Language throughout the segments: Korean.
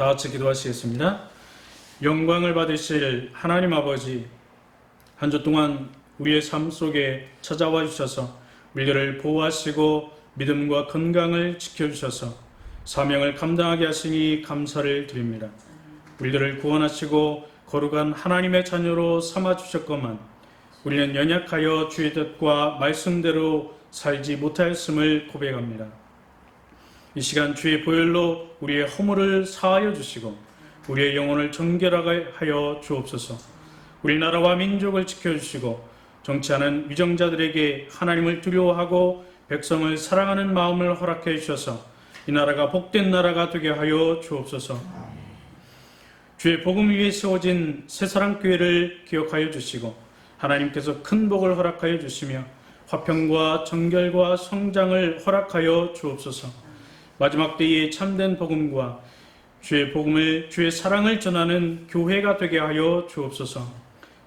다 같이 기도하시겠습니다. 영광을 받으실 하나님 아버지, 한 주 동안 우리의 삶 속에 찾아와 주셔서 우리들을 보호하시고 믿음과 건강을 지켜주셔서 사명을 감당하게 하시니 감사를 드립니다. 우리들을 구원하시고 거룩한 하나님의 자녀로 삼아주셨건만 우리는 연약하여 주의 뜻과 말씀대로 살지 못하였음을 고백합니다. 이 시간 주의 보혈로 우리의 허물을 사하여 주시고 우리의 영혼을 정결하게 하여 주옵소서. 우리나라와 민족을 지켜주시고 정치하는 위정자들에게 하나님을 두려워하고 백성을 사랑하는 마음을 허락해 주셔서 이 나라가 복된 나라가 되게 하여 주옵소서. 주의 복음 위에 세워진 새사랑교회를 기억하여 주시고 하나님께서 큰 복을 허락하여 주시며 화평과 정결과 성장을 허락하여 주옵소서. 마지막 때에 참된 복음과 주의 복음을, 주의 사랑을 전하는 교회가 되게 하여 주옵소서.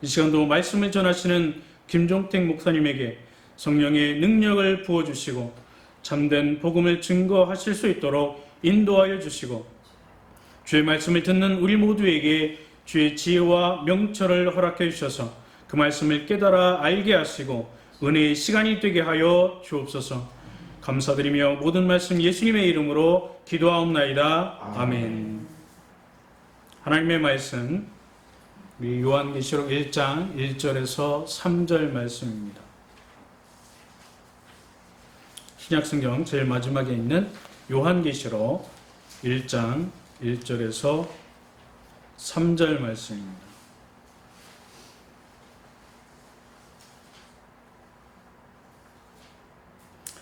이 시간도 말씀을 전하시는 김종택 목사님에게 성령의 능력을 부어주시고 참된 복음을 증거하실 수 있도록 인도하여 주시고 주의 말씀을 듣는 우리 모두에게 주의 지혜와 명철을 허락해 주셔서 그 말씀을 깨달아 알게 하시고 은혜의 시간이 되게 하여 주옵소서. 감사드리며 모든 말씀 예수님의 이름으로 기도하옵나이다. 아멘. 하나님의 말씀 우리 요한계시록 1장 1절에서 3절 말씀입니다. 신약성경 제일 마지막에 있는 요한계시록 1장 1절에서 3절 말씀입니다.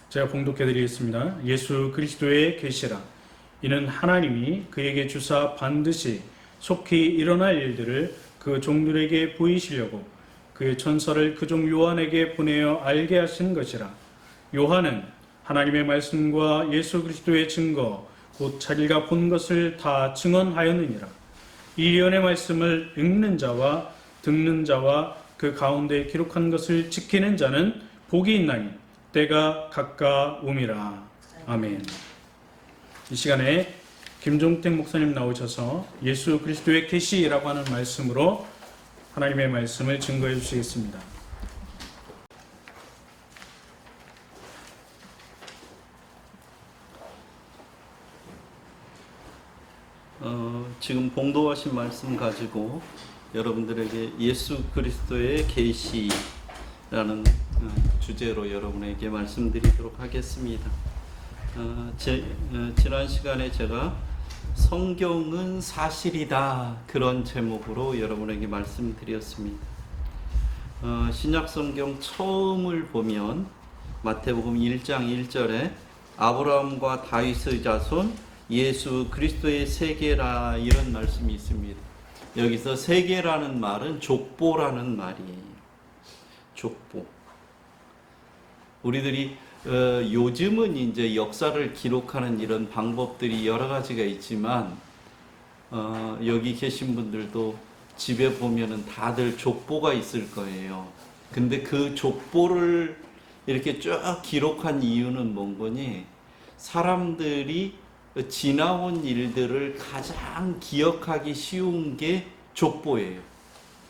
제가 봉독해 드리겠습니다. 예수 그리스도의 계시라. 이는 하나님이 그에게 주사 반드시 속히 일어날 일들을 그 종들에게 보이시려고 그의 천사를 그 종 요한에게 보내어 알게 하신 것이라. 요한은 하나님의 말씀과 예수 그리스도의 증거 곧 자기가 본 것을 다 증언하였느니라. 이 예언의 말씀을 읽는 자와 듣는 자와 그 가운데 기록한 것을 지키는 자는 복이 있나니 때가 가까움이라. 아멘. 이 시간에 김종택 목사님 나오셔서 예수 그리스도의 계시라고 하는 말씀으로 하나님의 말씀을 증거해 주시겠습니다. 지금 봉독하신 말씀 가지고 여러분들에게 예수 그리스도의 계시라는 주제로 여러분에게 말씀드리도록 하겠습니다. 지난 시간에 제가 성경은 사실이다 그런 제목으로 여러분에게 말씀드렸습니다. 신약 성경 처음을 보면 마태복음 1장 1절에 아브라함과 다윗의 자손 예수 그리스도의 세계라 이런 말씀이 있습니다. 여기서 세계라는 말은 족보라는 말이에요. 족보. 우리들이 요즘은 이제 역사를 기록하는 이런 방법들이 여러 가지가 있지만 여기 계신 분들도 집에 보면은 다들 족보가 있을 거예요. 근데 그 족보를 이렇게 쭉 기록한 이유는 뭔 거니? 사람들이 지나온 일들을 가장 기억하기 쉬운 게 족보예요.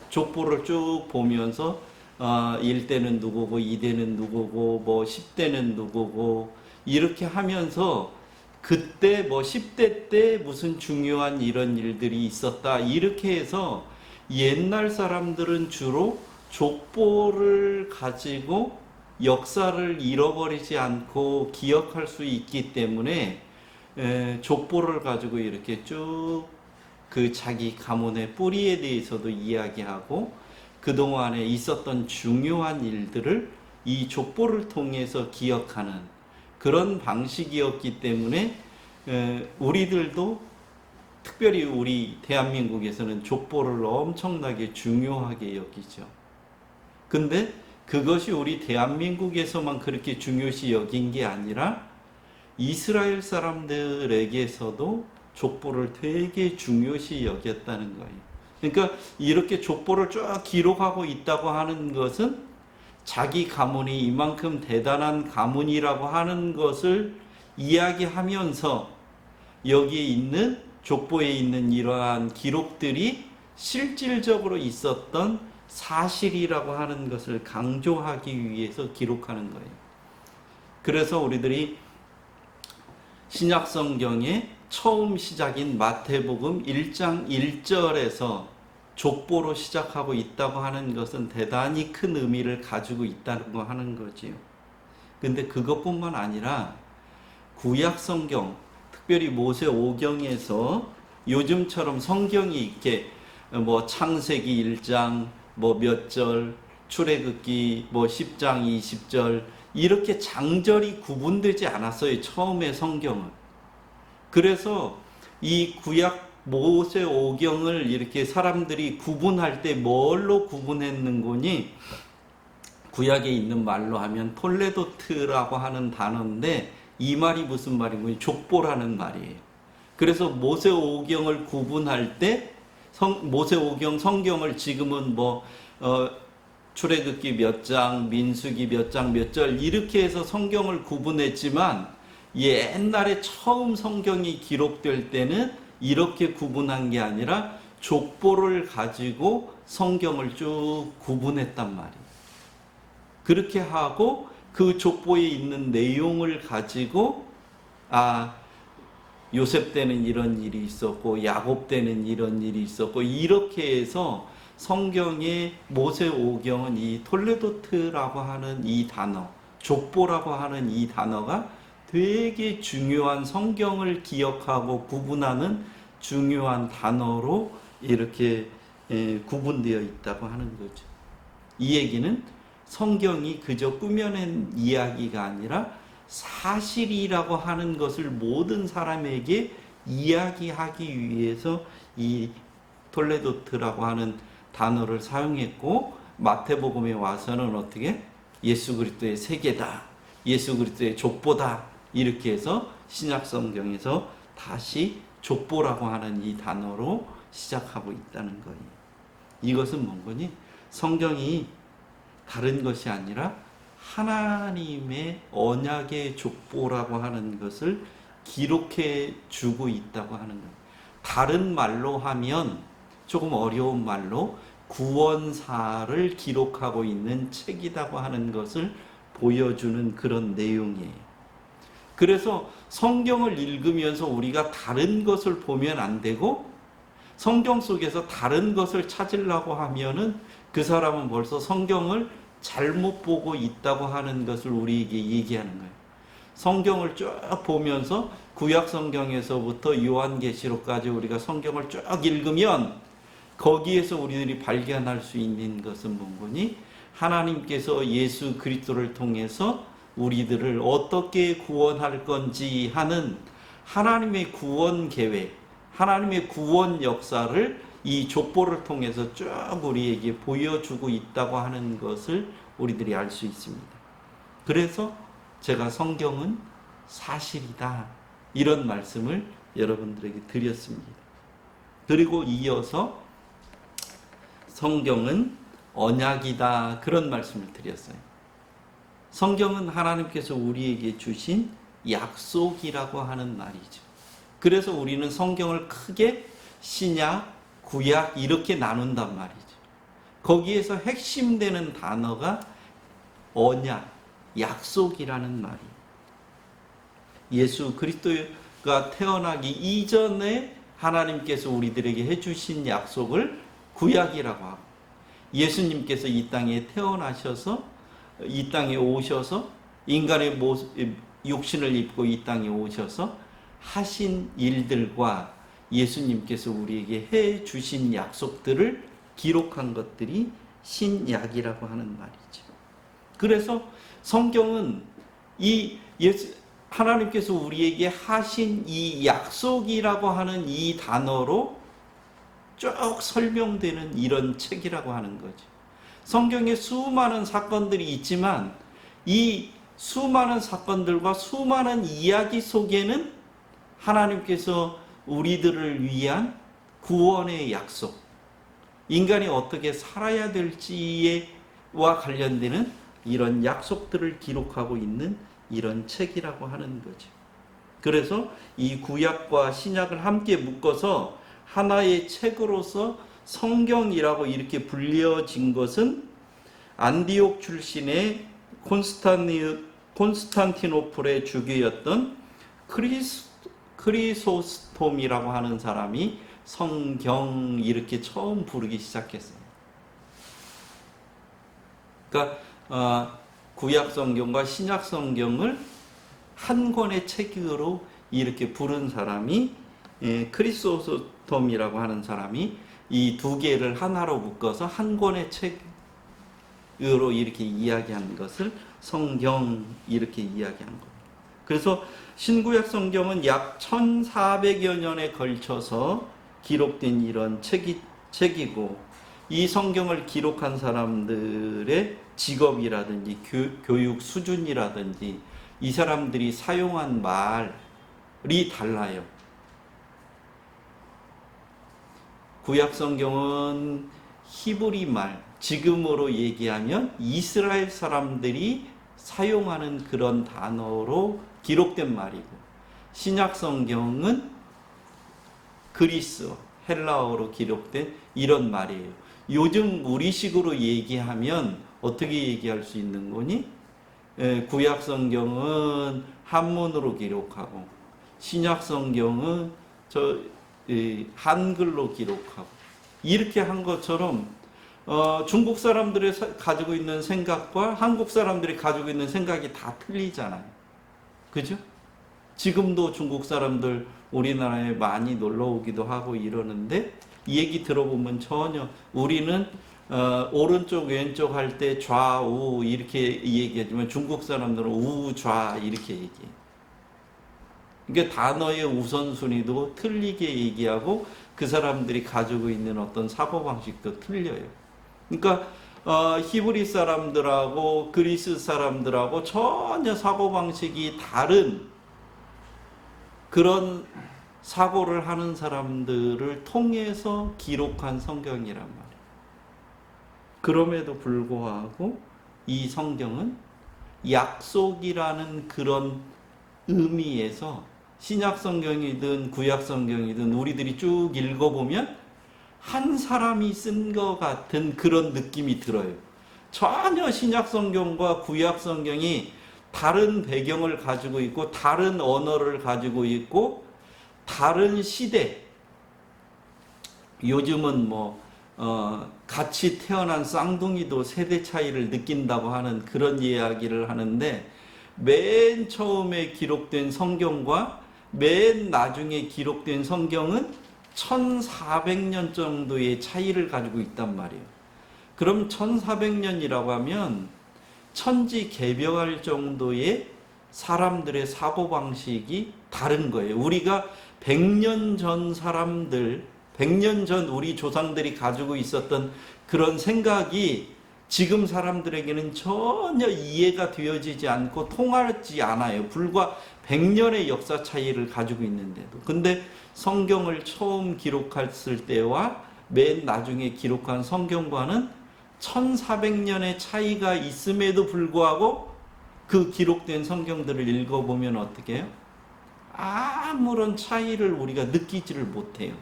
족보를 쭉 보면서 1대는 누구고 2대는 누구고 뭐 10대는 누구고 이렇게 하면서 그때 뭐 10대 때 무슨 중요한 이런 일들이 있었다 이렇게 해서 옛날 사람들은 주로 족보를 가지고 역사를 잃어버리지 않고 기억할 수 있기 때문에 족보를 가지고 이렇게 쭉 그 자기 가문의 뿌리에 대해서도 이야기하고 그동안에 있었던 중요한 일들을 이 족보를 통해서 기억하는 그런 방식이었기 때문에 우리들도 특별히 우리 대한민국에서는 족보를 엄청나게 중요하게 여기죠. 근데 그것이 우리 대한민국에서만 그렇게 중요시 여긴 게 아니라 이스라엘 사람들에게서도 족보를 되게 중요시 여겼다는 거예요. 그러니까 이렇게 족보를 쭉 기록하고 있다고 하는 것은 자기 가문이 이만큼 대단한 가문이라고 하는 것을 이야기하면서 여기에 있는 족보에 있는 이러한 기록들이 실질적으로 있었던 사실이라고 하는 것을 강조하기 위해서 기록하는 거예요. 그래서 우리들이 신약 성경의 처음 시작인 마태복음 1장 1절에서 족보로 시작하고 있다고 하는 것은 대단히 큰 의미를 가지고 있다는 거 하는 거지요. 근데 그것뿐만 아니라 구약 성경, 특별히 모세 오경에서 요즘처럼 성경이 이렇게 뭐 창세기 1장 뭐 몇 절, 출애굽기 뭐 10장 20절 이렇게 장절이 구분되지 않았어요. 처음에 성경은. 그래서 이 구약 모세 오경을 이렇게 사람들이 구분할 때 뭘로 구분했는 거니? 구약에 있는 말로 하면 톨레도트라고 하는 단어인데 이 말이 무슨 말인 거니? 족보라는 말이에요. 그래서 모세 오경을 구분할 때 모세 오경 성경을 지금은 출애굽기 몇 장, 민수기 몇 장, 몇 절 이렇게 해서 성경을 구분했지만 옛날에 처음 성경이 기록될 때는 이렇게 구분한 게 아니라 족보를 가지고 성경을 쭉 구분했단 말이에요. 그렇게 하고 그 족보에 있는 내용을 가지고 요셉 때는 이런 일이 있었고 야곱 때는 이런 일이 있었고 이렇게 해서 성경의 모세 오경은 이 톨레도트라고 하는 이 단어, 족보라고 하는 이 단어가 되게 중요한 성경을 기억하고 구분하는 중요한 단어로 이렇게 구분되어 있다고 하는 거죠. 이 얘기는 성경이 그저 꾸며낸 이야기가 아니라 사실이라고 하는 것을 모든 사람에게 이야기하기 위해서 이 톨레도트라고 하는 단어를 사용했고 마태복음에 와서는 어떻게? 예수 그리스도의 세계다. 예수 그리스도의 족보다. 이렇게 해서 신약 성경에서 다시 족보라고 하는 이 단어로 시작하고 있다는 거예요. 이것은 뭔 거니? 성경이 다른 것이 아니라 하나님의 언약의 족보라고 하는 것을 기록해 주고 있다고 하는 거예요. 다른 말로 하면 조금 어려운 말로 구원사를 기록하고 있는 책이라고 하는 것을 보여주는 그런 내용이에요. 그래서 성경을 읽으면서 우리가 다른 것을 보면 안 되고 성경 속에서 다른 것을 찾으려고 하면은 그 사람은 벌써 성경을 잘못 보고 있다고 하는 것을 우리에게 얘기하는 거예요. 성경을 쭉 보면서 구약 성경에서부터 요한계시록까지 우리가 성경을 쭉 읽으면 거기에서 우리들이 발견할 수 있는 것은 뭔거니? 하나님께서 예수 그리스도를 통해서 우리들을 어떻게 구원할 건지 하는 하나님의 구원 계획, 하나님의 구원 역사를 이 족보를 통해서 쭉 우리에게 보여주고 있다고 하는 것을 우리들이 알 수 있습니다. 그래서 제가 성경은 사실이다 이런 말씀을 여러분들에게 드렸습니다. 그리고 이어서 성경은 언약이다 그런 말씀을 드렸어요. 성경은 하나님께서 우리에게 주신 약속이라고 하는 말이죠. 그래서 우리는 성경을 크게 신약, 구약 이렇게 나눈단 말이죠. 거기에서 핵심되는 단어가 언약, 약속이라는 말이에요. 예수 그리스도가 태어나기 이전에 하나님께서 우리들에게 해주신 약속을 구약이라고 하고 예수님께서 이 땅에 태어나셔서 이 땅에 오셔서 인간의 육신을 입고 이 땅에 오셔서 하신 일들과 예수님께서 우리에게 해 주신 약속들을 기록한 것들이 신약이라고 하는 말이죠. 그래서 성경은 하나님께서 우리에게 하신 이 약속이라고 하는 이 단어로 쭉 설명되는 이런 책이라고 하는 거죠. 성경에 수많은 사건들이 있지만 이 수많은 사건들과 수많은 이야기 속에는 하나님께서 우리들을 위한 구원의 약속, 인간이 어떻게 살아야 될지와 관련되는 이런 약속들을 기록하고 있는 이런 책이라고 하는 거죠. 그래서 이 구약과 신약을 함께 묶어서 하나의 책으로서 성경이라고 이렇게 불려진 것은 안디옥 출신의 콘스탄티노플의 주교였던 크리소스톰이라고 하는 사람이 성경 이렇게 처음 부르기 시작했어요. 그러니까 구약 성경과 신약 성경을 한 권의 책으로 이렇게 부른 사람이 크리소스톰이라고 하는 사람이 이 두 개를 하나로 묶어서 한 권의 책으로 이렇게 이야기한 것을 성경 이렇게 이야기한 겁니다. 그래서 신구약 성경은 약 1400여 년에 걸쳐서 기록된 이런 책이고 이 성경을 기록한 사람들의 직업이라든지 교육 수준이라든지 이 사람들이 사용한 말이 달라요. 구약 성경은 히브리 말, 지금으로 얘기하면 이스라엘 사람들이 사용하는 그런 단어로 기록된 말이고, 신약 성경은 그리스어, 헬라어로 기록된 이런 말이에요. 요즘 우리식으로 얘기하면 어떻게 얘기할 수 있는 거니? 구약 성경은 한문으로 기록하고 신약 성경은 한글로 기록하고 이렇게 한 것처럼 중국 사람들이 가지고 있는 생각과 한국 사람들이 가지고 있는 생각이 다 틀리잖아요. 그죠? 지금도 중국 사람들 우리나라에 많이 놀러 오기도 하고 이러는데 이 얘기 들어보면 전혀 우리는 오른쪽 왼쪽 할 때 좌우 이렇게 얘기하지만 중국 사람들은 우좌 이렇게 얘기해요. 그러니까 단어의 우선순위도 틀리게 얘기하고 그 사람들이 가지고 있는 어떤 사고방식도 틀려요. 그러니까 히브리 사람들하고 그리스 사람들하고 전혀 사고방식이 다른 그런 사고를 하는 사람들을 통해서 기록한 성경이란 말이에요. 그럼에도 불구하고 이 성경은 약속이라는 그런 의미에서 신약 성경이든 구약 성경이든 우리들이 쭉 읽어보면 한 사람이 쓴 것 같은 그런 느낌이 들어요. 전혀 신약 성경과 구약 성경이 다른 배경을 가지고 있고 다른 언어를 가지고 있고 다른 시대, 요즘은 같이 태어난 쌍둥이도 세대 차이를 느낀다고 하는 그런 이야기를 하는데, 맨 처음에 기록된 성경과 맨 나중에 기록된 성경은 1400년 정도의 차이를 가지고 있단 말이에요. 그럼 1400년이라고 하면 천지개벽할 정도의 사람들의 사고방식이 다른 거예요. 우리가 100년 전 사람들, 100년 전 우리 조상들이 가지고 있었던 그런 생각이 지금 사람들에게는 전혀 이해가 되어지지 않고 통하지 않아요. 불과 100년의 역사 차이를 가지고 있는데도. 근데 성경을 처음 기록했을 때와 맨 나중에 기록한 성경과는 1400년의 차이가 있음에도 불구하고 그 기록된 성경들을 읽어보면 어떻게 해요? 아무런 차이를 우리가 느끼지를 못해요.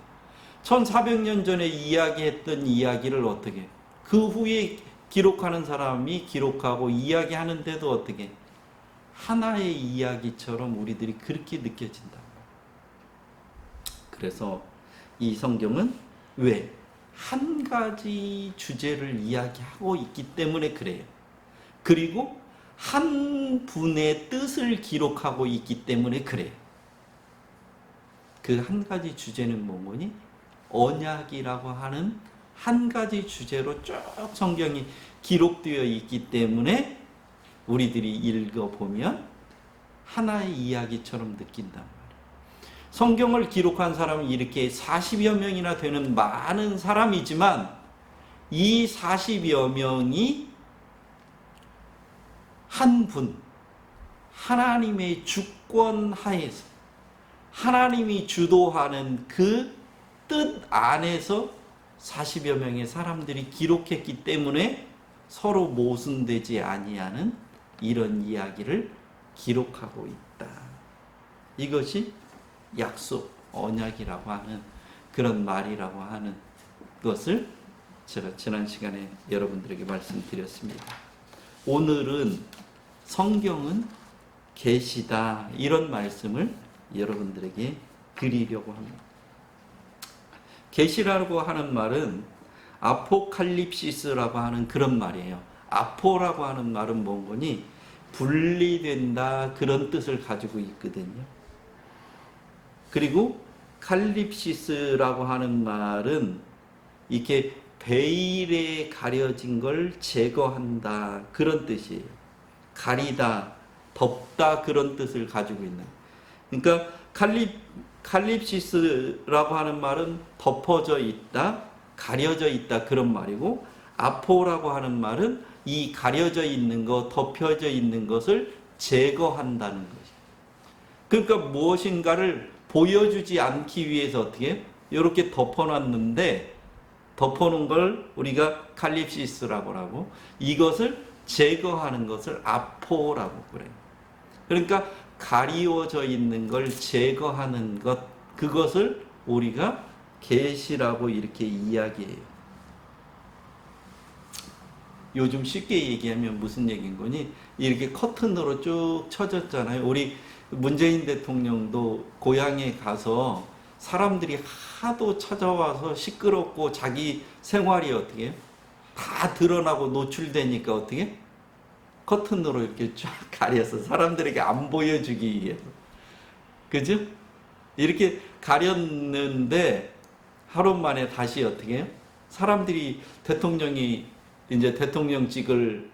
1400년 전에 이야기했던 이야기를 어떻게 해요? 그 후에 기록하는 사람이 기록하고 이야기하는데도 어떻게 하나의 이야기처럼 우리들이 그렇게 느껴진다. 그래서 이 성경은 왜? 한 가지 주제를 이야기하고 있기 때문에 그래요. 그리고 한 분의 뜻을 기록하고 있기 때문에 그래요. 그 한 가지 주제는 뭐니? 언약이라고 하는 한 가지 주제로 쭉 성경이 기록되어 있기 때문에 우리들이 읽어보면 하나의 이야기처럼 느낀단 말이에요. 성경을 기록한 사람은 이렇게 40여 명이나 되는 많은 사람이지만 이 40여 명이 한 분, 하나님의 주권 하에서 하나님이 주도하는 그 뜻 안에서 40여 명의 사람들이 기록했기 때문에 서로 모순되지 아니하는 이런 이야기를 기록하고 있다. 이것이 약속, 언약이라고 하는 그런 말이라고 하는 것을 제가 지난 시간에 여러분들에게 말씀드렸습니다. 오늘은 성경은 계시다 이런 말씀을 여러분들에게 드리려고 합니다. 계시라고 하는 말은 아포칼립시스라고 하는 그런 말이에요. 아포라고 하는 말은 뭔 거니? 분리된다 그런 뜻을 가지고 있거든요. 그리고 칼립시스라고 하는 말은 이렇게 베일에 가려진 걸 제거한다 그런 뜻이에요. 가리다, 덮다 그런 뜻을 가지고 있는. 그러니까 칼립시스라고 하는 말은 덮어져 있다, 가려져 있다 그런 말이고, 아포라고 하는 말은 이 가려져 있는 것, 덮여져 있는 것을 제거한다는 것이에요. 그러니까 무엇인가를 보여주지 않기 위해서 어떻게 이렇게 덮어놨는데, 덮어놓은 걸 우리가 칼립시스라고 하고, 이것을 제거하는 것을 아포라고 그래요. 그러니까 가리워져 있는 걸 제거하는 것, 그것을 우리가 계시라고 이렇게 이야기해요. 요즘 쉽게 얘기하면 무슨 얘기인 거니? 이렇게 커튼으로 쭉 쳐졌잖아요. 우리 문재인 대통령도 고향에 가서 사람들이 하도 찾아와서 시끄럽고 자기 생활이 어떻게 해요? 다 드러나고 노출되니까 어떻게 해요? 커튼으로 이렇게 쫙 가려서 사람들에게 안 보여주기 위해서. 그죠? 이렇게 가렸는데 하루 만에 다시 어떻게 해요? 사람들이 대통령이 이제 대통령직을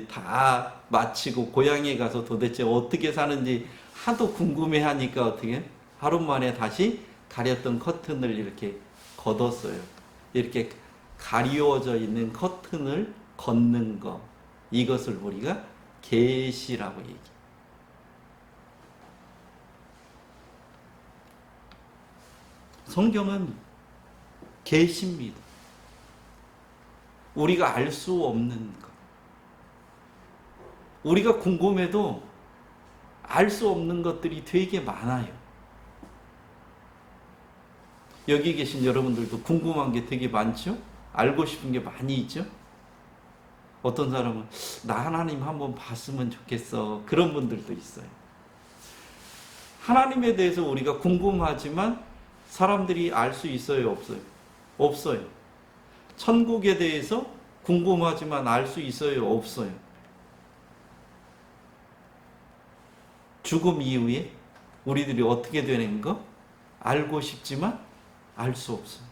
다 마치고 고향에 가서 도대체 어떻게 사는지 하도 궁금해 하니까 어떻게 해요? 하루 만에 다시 가렸던 커튼을 이렇게 걷었어요. 이렇게 가리워져 있는 커튼을 걷는 것. 이것을 우리가 계시라고 얘기해요. 성경은 계시입니다. 우리가 알 수 없는 것. 우리가 궁금해도 알 수 없는 것들이 되게 많아요. 여기 계신 여러분들도 궁금한 게 되게 많죠? 알고 싶은 게 많이 있죠? 어떤 사람은 나 하나님 한번 봤으면 좋겠어. 그런 분들도 있어요. 하나님에 대해서 우리가 궁금하지만 사람들이 알 수 있어요? 없어요? 없어요. 천국에 대해서 궁금하지만 알 수 있어요? 없어요. 죽음 이후에 우리들이 어떻게 되는 거? 알고 싶지만 알 수 없어요.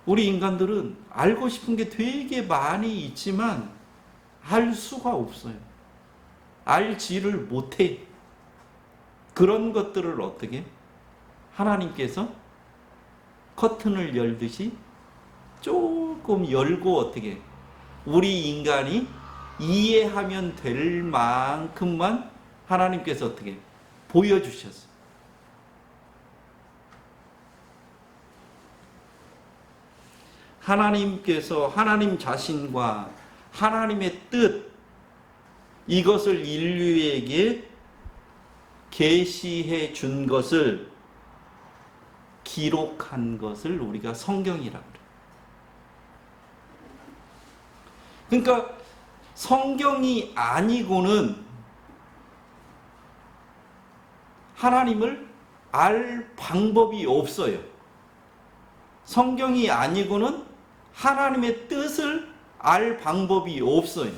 우리 인간들은 알고 싶은 게 되게 많이 있지만 알 수가 없어요. 알지를 못해. 그런 것들을 어떻게? 하나님께서 커튼을 열듯이 조금 열고 어떻게? 우리 인간이 이해하면 될 만큼만 하나님께서 어떻게? 보여주셨어요. 하나님께서 하나님 자신과 하나님의 뜻, 이것을 인류에게 계시해 준 것을 기록한 것을 우리가 성경이라고 그래요. 그러니까 성경이 아니고는 하나님을 알 방법이 없어요. 성경이 아니고는 하나님의 뜻을 알 방법이 없어요.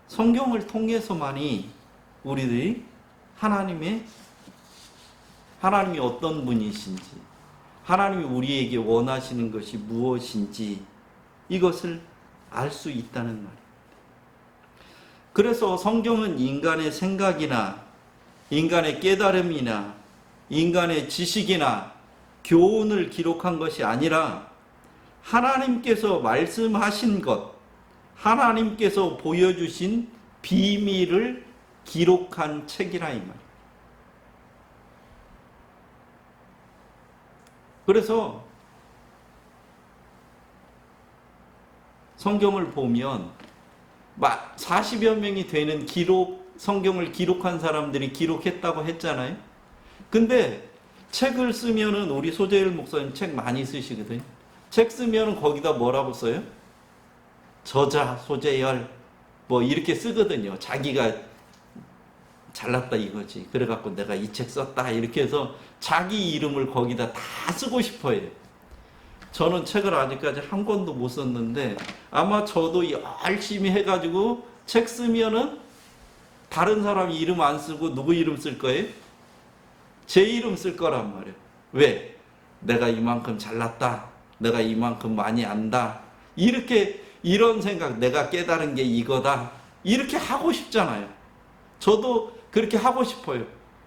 성경을 통해서만이 우리들이 하나님이 어떤 분이신지, 하나님이 우리에게 원하시는 것이 무엇인지 이것을 알 수 있다는 말이에요. 그래서 성경은 인간의 생각이나 인간의 깨달음이나 인간의 지식이나 교훈을 기록한 것이 아니라 하나님께서 말씀하신 것, 하나님께서 보여주신 비밀을 기록한 책이라 이 말이에요. 그래서 성경을 보면 40여 명이 되는 성경을 기록한 사람들이 기록했다고 했잖아요. 근데 책을 쓰면은 우리 소재일 목사님 책 많이 쓰시거든요. 책 쓰면은 거기다 뭐라고 써요? 저자, 소재열 뭐 이렇게 쓰거든요. 자기가 잘났다 이거지. 그래갖고 내가 이 책 썼다 이렇게 해서 자기 이름을 거기다 다 쓰고 싶어요. 저는 책을 아직까지 한 권도 못 썼는데 아마 저도 열심히 해가지고 책 쓰면은 다른 사람 이름 안 쓰고 누구 이름 쓸 거예요? 제 이름 쓸 거란 말이에요. 왜? 내가 이만큼 잘났다. 내가 이만큼 많이 안다. 이런 생각, 내가 깨달은 게 이거다. 이렇게 하고 싶잖아요. 저도 그렇게 하고 싶어요.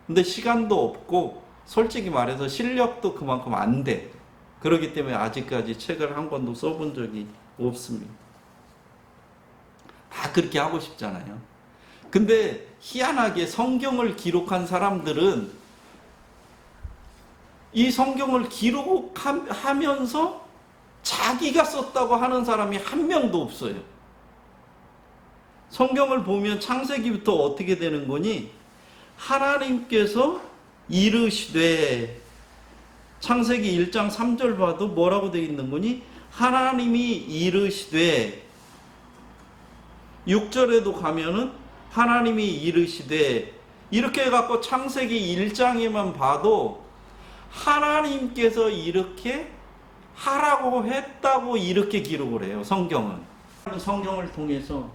근데 시간도 없고 솔직히 말해서 실력도 그만큼 안 돼. 그렇기 때문에 아직까지 책을 한 권도 써본 적이 없습니다. 다 그렇게 하고 싶잖아요. 근데 희한하게 성경을 기록한 사람들은 이 성경을 기록하면서 자기가 썼다고 하는 사람이 한 명도 없어요. 성경을 보면 창세기부터 어떻게 되는 거니? 하나님께서 이르시되, 창세기 1장 3절 봐도 뭐라고 되어 있는 거니? 하나님이 이르시되, 6절에도 가면은 하나님이 이르시되, 이렇게 해갖고 창세기 1장에만 봐도 하나님께서 이렇게 하라고 했다고 이렇게 기록을 해요. 성경은. 성경을 통해서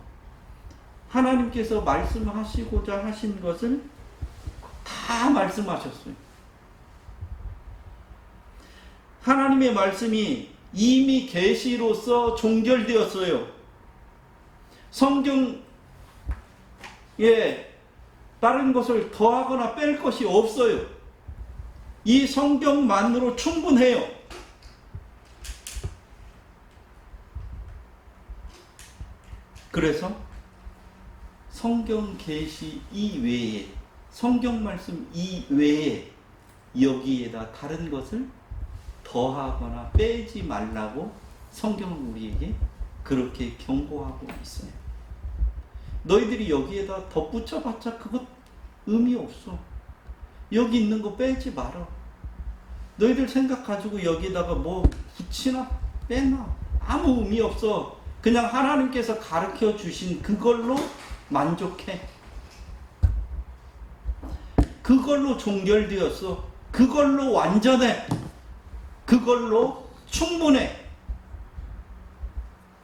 하나님께서 말씀하시고자 하신 것을 다 말씀하셨어요. 하나님의 말씀이 이미 계시로서 종결되었어요. 성경에 다른 것을 더하거나 뺄 것이 없어요. 이 성경만으로 충분해요. 그래서 성경 계시 이외에, 성경 말씀 이외에 여기에다 다른 것을 더하거나 빼지 말라고 성경은 우리에게 그렇게 경고하고 있어요. 너희들이 여기에다 덧붙여봤자 그것 의미 없어. 여기 있는 거 빼지 말아. 너희들 생각 가지고 여기에다가 뭐 붙이나 빼나 아무 의미 없어. 그냥 하나님께서 가르쳐 주신 그걸로 만족해. 그걸로 종결되었어. 그걸로 완전해. 그걸로 충분해.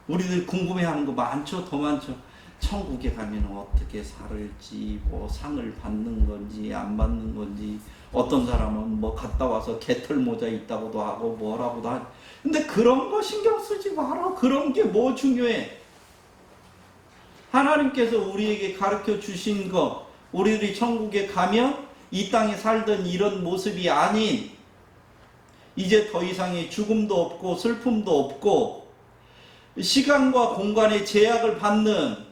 우리들 궁금해하는 거 많죠? 더 많죠? 천국에 가면 어떻게 살을지, 뭐 상을 받는 건지 안 받는 건지, 어떤 사람은 뭐 갔다 와서 개털 모자 있다고도 하고 뭐라고도 하고. 근데 그런 거 신경 쓰지 마라. 그런 게 뭐 중요해? 하나님께서 우리에게 가르쳐 주신 거, 우리들이 천국에 가면 이 땅에 살던 이런 모습이 아닌, 이제 더 이상의 죽음도 없고 슬픔도 없고 시간과 공간의 제약을 받는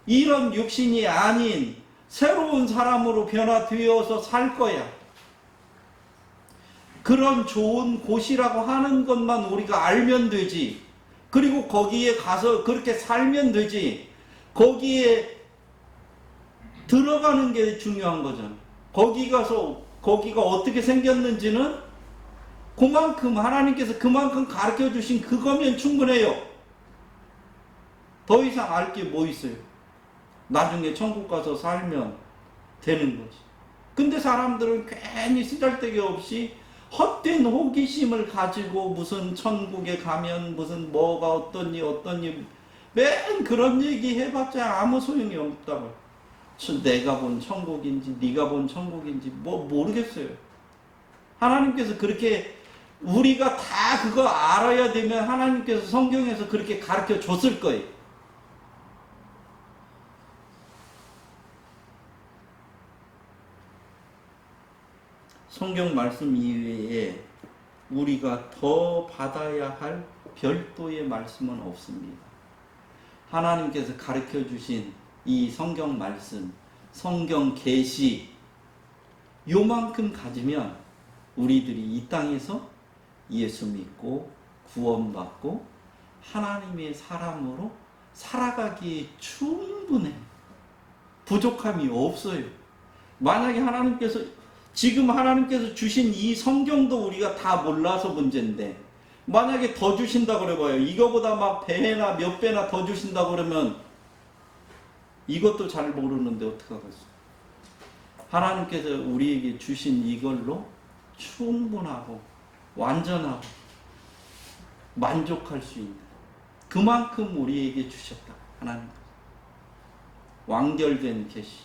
이런 육신이 아닌 새로운 사람으로 변화되어서 살 거야. 그런 좋은 곳이라고 하는 것만 우리가 알면 되지. 그리고 거기에 가서 그렇게 살면 되지. 거기에 들어가는 게 중요한 거잖아. 거기 가서 거기가 어떻게 생겼는지는 그만큼 하나님께서 그만큼 가르쳐 주신 그거면 충분해요. 더 이상 알 게 뭐 있어요? 나중에 천국 가서 살면 되는 거지. 근데 사람들은 괜히 쓰잘데기 없이 헛된 호기심을 가지고 무슨 천국에 가면 무슨 뭐가 어떠니 맨 그런 얘기 해봤자 아무 소용이 없다고. 내가 본 천국인지 네가 본 천국인지 뭐 모르겠어요. 하나님께서 그렇게 우리가 다 그거 알아야 되면 하나님께서 성경에서 그렇게 가르쳐 줬을 거예요. 성경 말씀 이외에 우리가 더 받아야 할 별도의 말씀은 없습니다. 하나님께서 가르쳐 주신 이 성경 말씀, 성경 계시 요만큼 가지면 우리들이 이 땅에서 예수 믿고 구원받고 하나님의 사람으로 살아가기에 충분해. 부족함이 없어요. 만약에 지금 하나님께서 주신 이 성경도 우리가 다 몰라서 문제인데, 만약에 더 주신다 그래봐요. 이거보다 막 배나 몇 배나 더 주신다 그러면 이것도 잘 모르는데 어떡하겠어. 하나님께서 우리에게 주신 이걸로 충분하고 완전하고 만족할 수 있는, 그만큼 우리에게 주셨다. 하나님 완결된 계시,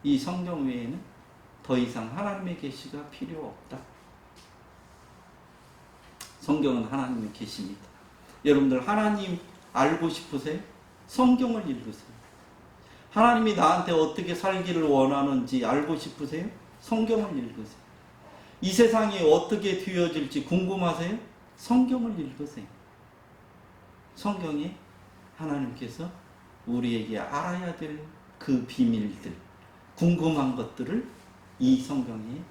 이 성경 외에는 더 이상 하나님의 계시가 필요 없다. 성경은 하나님의 계시입니다. 여러분들 하나님 알고 싶으세요? 성경을 읽으세요. 하나님이 나한테 어떻게 살기를 원하는지 알고 싶으세요? 성경을 읽으세요. 이 세상이 어떻게 되어질지 궁금하세요? 성경을 읽으세요. 성경에 하나님께서 우리에게 알아야 될 그 비밀들, 궁금한 것들을 이 성경에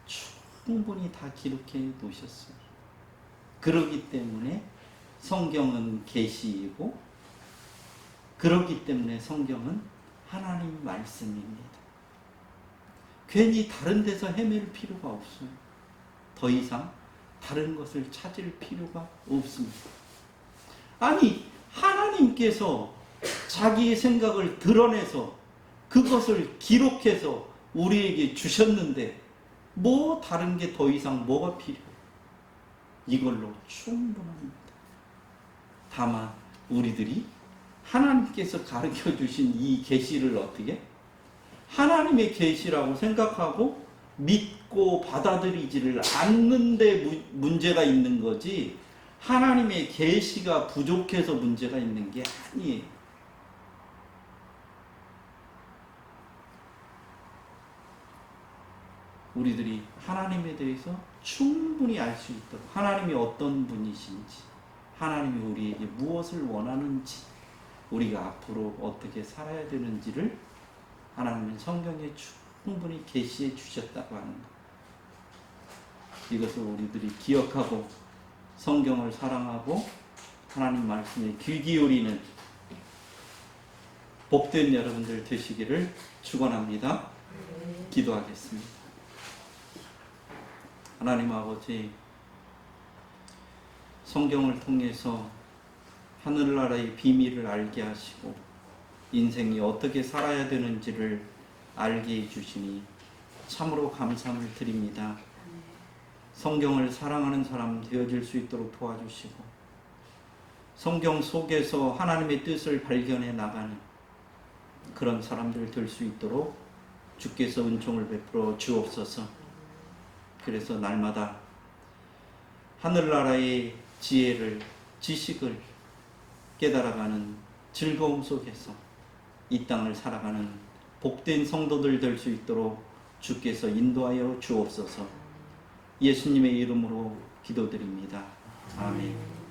충분히 다 기록해 놓으셨어요. 그렇기 때문에 성경은 계시이고, 그렇기 때문에 성경은 하나님 말씀입니다. 괜히 다른 데서 헤맬 필요가 없어요. 더 이상 다른 것을 찾을 필요가 없습니다. 아니, 하나님께서 자기의 생각을 드러내서 그것을 기록해서 우리에게 주셨는데 뭐 다른 게 더 이상 뭐가 필요해요? 이걸로 충분합니다. 다만 우리들이 하나님께서 가르쳐 주신 이 계시를 어떻게 하나님의 계시라고 생각하고 믿고 받아들이지를 않는 데 문제가 있는 거지, 하나님의 계시가 부족해서 문제가 있는 게 아니에요. 우리들이 하나님에 대해서 충분히 알 수 있도록, 하나님이 어떤 분이신지, 하나님이 우리에게 무엇을 원하는지, 우리가 앞으로 어떻게 살아야 되는지를 하나님은 성경에 충분히 계시해 주셨다고 하는 것. 이것을 우리들이 기억하고 성경을 사랑하고 하나님 말씀에 귀 기울이는 복된 여러분들 되시기를 축원합니다. 기도하겠습니다. 하나님 아버지, 성경을 통해서 하늘나라의 비밀을 알게 하시고 인생이 어떻게 살아야 되는지를 알게 해주시니 참으로 감사함을 드립니다. 성경을 사랑하는 사람 되어질 수 있도록 도와주시고, 성경 속에서 하나님의 뜻을 발견해 나가는 그런 사람들 될 수 있도록 주께서 은총을 베풀어 주옵소서. 그래서 날마다 하늘나라의 지혜를, 지식을 깨달아가는 즐거움 속에서 이 땅을 살아가는 복된 성도들 될 수 있도록 주께서 인도하여 주옵소서. 예수님의 이름으로 기도드립니다. 아멘.